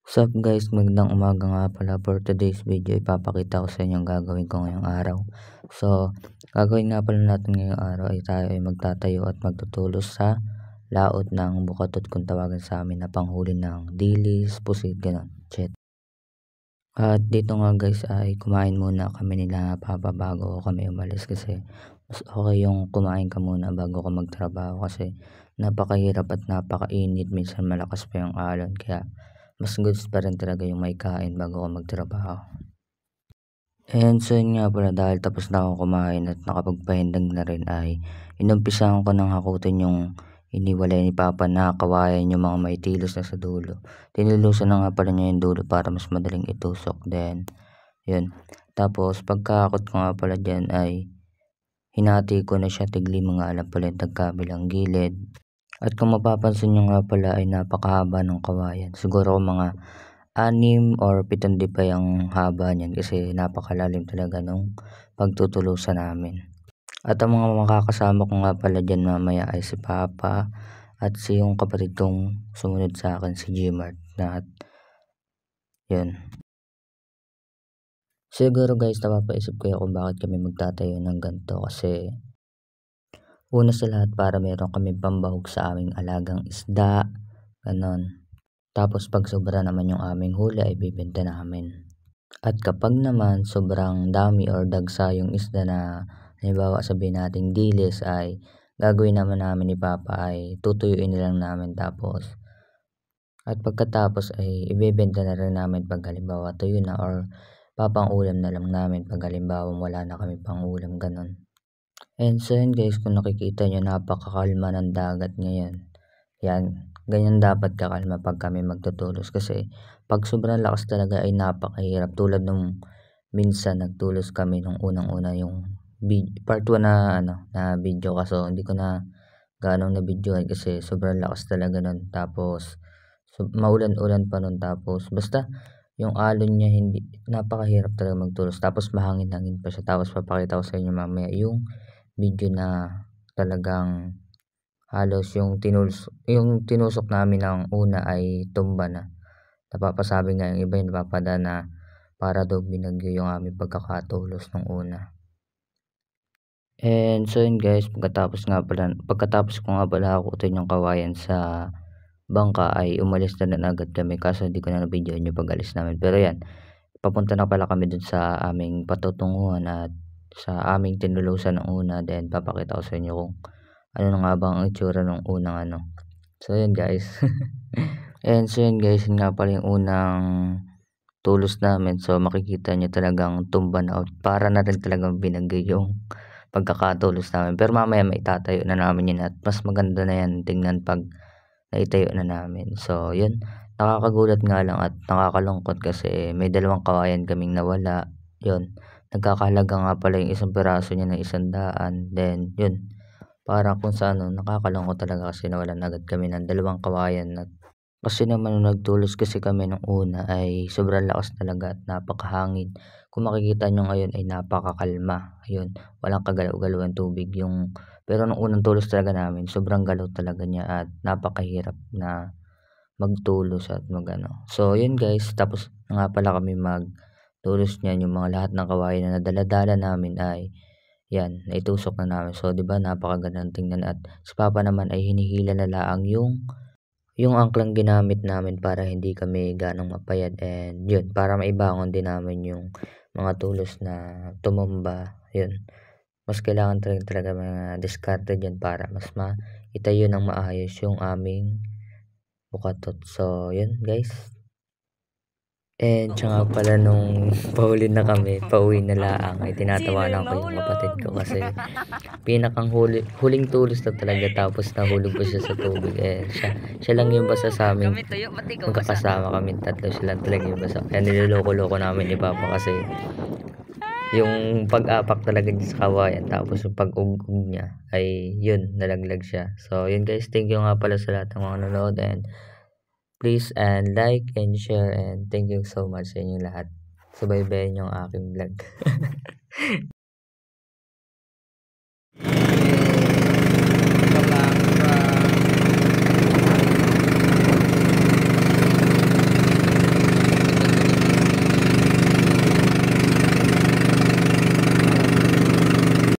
Sup guys, magandang umaga nga pala. For today's video, ipapakita ko sa inyo ang gagawin ko ngayong araw. So, gagawin nga pala natin ngayong araw ay tayo ay magtatayo at magtutulos sa laot ng bukatot kung tawagan sa amin na panghuli ng dilis, pusit, gano'n. Chet. At dito nga guys ay kumain muna kami nila papa bago kami umalis kasi mas okay yung kumain ka muna bago ka magtrabaho kasi napakahirap at napakainit, minsan malakas pa yung alon kaya mas goods pa rin talaga yung may kain bago ka magtrabaho. And so yun nga pala, dahil tapos na ako kumain at nakapagpahindag na rin ay inumpisahan ko ng hakutin yung iniwalay ni Papa na kawayan, yung mga may tilos na sa dulo. Tinilusan na nga pala niya yung dulo para mas madaling itusok. Then yun, tapos pagkakot ko nga pala dyan ay hinati ko na siya tigli mga alam pala yung tagkabilang gilid. At kung mapapansin nyo nga pala ay napakahaba ng kawayan. Siguro mga 6 or 7 di pa yung haba niyan kasi napakalalim talaga nung pagtutulusan namin. At ang mga makakasama ko nga pala dyan mamaya ay si Papa at si yung kapatid kong sumunod sa akin, si Gmart. At yun. Siguro guys, napapaisip ko kung bakit kami magtatayo ng ganito kasi una sa lahat para meron kami pambahog sa aming alagang isda, ganon. Tapos pag sobra naman yung aming huli ay bibenta namin. At kapag naman sobrang dami or dagsa yung isda na halimbawa sabihin nating dilis ay gagawin naman namin ni Papa ay tutuyuin na lang namin tapos at pagkatapos ay ibebenta na rin namin pag halimbawa tuyo na or papang ulam na lang namin pag halimbawa wala na kami pang ulam, ganon. And so yun guys, kung nakikita nyo napakakalma ng dagat ngayon. Yan, ganyan dapat kakalma pag kami magtutulos kasi pag sobrang lakas talaga ay napakahirap, tulad nung minsan nagtulos kami nung unang-una yung part 1 na video kaso hindi ko na ganong na videohan kasi sobrang lakas talaga nun, tapos maulan-ulan pa nun, tapos basta yung alon niya hindi, napakahirap talaga magtulos, tapos mahangin-hangin pa siya. Tapos papakita ko sa inyo mamaya yung video na talagang halos yung tinusok namin ng una ay tumba na. Napapasabi nga yung iba, yung napapada na para daw binagyo yung aming pagkakatulos ng una. And so yun guys, pagkatapos ko nga pala hakutin yung kawayan sa bangka ay umalis na rin agad kami kaso hindi ko na na-videoan yung pag-alis namin. Pero yan, papunta na pala kami dun sa aming patutunguhan at sa aming tinulusan ng una. Then papakita ko sa inyo kung ano na nga bang ang itsura ng unang So yun guys. And so yun guys, yun nga pala yung unang tulos namin. So makikita nyo talagang tumba na out, para na rin talagang binagay yung pagkakatulos namin. Pero mamaya may itatayo na namin yun at mas maganda na yan tingnan pag naitayo na namin. So yun, nakakagulat nga lang at nakakalungkot kasi may 2 kawayan kaming nawala. Yun, nagkakahalaga nga pala yung isang piraso niya ng 100. Then yun, para kung sa nakakalungkot talaga kasi nawalan agad kami ng 2 kawayan. At kasi naman nung nagtulos kasi kami nung una ay sobrang lakas talaga at napakahangin. Kung makikita nyo ngayon ay napakakalma. Ayun, walang kagalaw-galaw ang tubig pero nung unang tulos talaga namin sobrang galaw talaga niya at napakahirap na magtulos at magano. So yun guys, tapos nga pala kami magtulos niyan, yung mga lahat ng kawayan na nadala-dala namin ay yan, naitusok na namin. So 'di ba napakagandang tingnan at si Papa naman ay hinihila na laang yung angklang ginamit namin para hindi kami ganong mapayad, and yun, para maibangon din namin yung mga tulos na tumumba. Yun, mas kailangan talaga mga diskarte dyan para mas maitayo ng maayos yung aming bukatot. So yun guys. And tsaka pala nung pauwi na laang ay tinatawanan ko yung kapatid ko kasi huling tulos na talaga, tapos nahulog pa siya sa tubig. Siya lang yung basa sa amin, magkakasama kami tatlo, siya lang talaga yung basa. Kaya niloloko-loko namin ni Papa kasi yung pag-apak talaga niya sa kawayan, tapos yung pag-ugog niya ay yun, nalaglag siya. So yun guys, thank you nga pala sa lahat ng mga nanonood, and please and like and share, and thank you so much sa inyo lahat. Subaybayan yung aking vlog.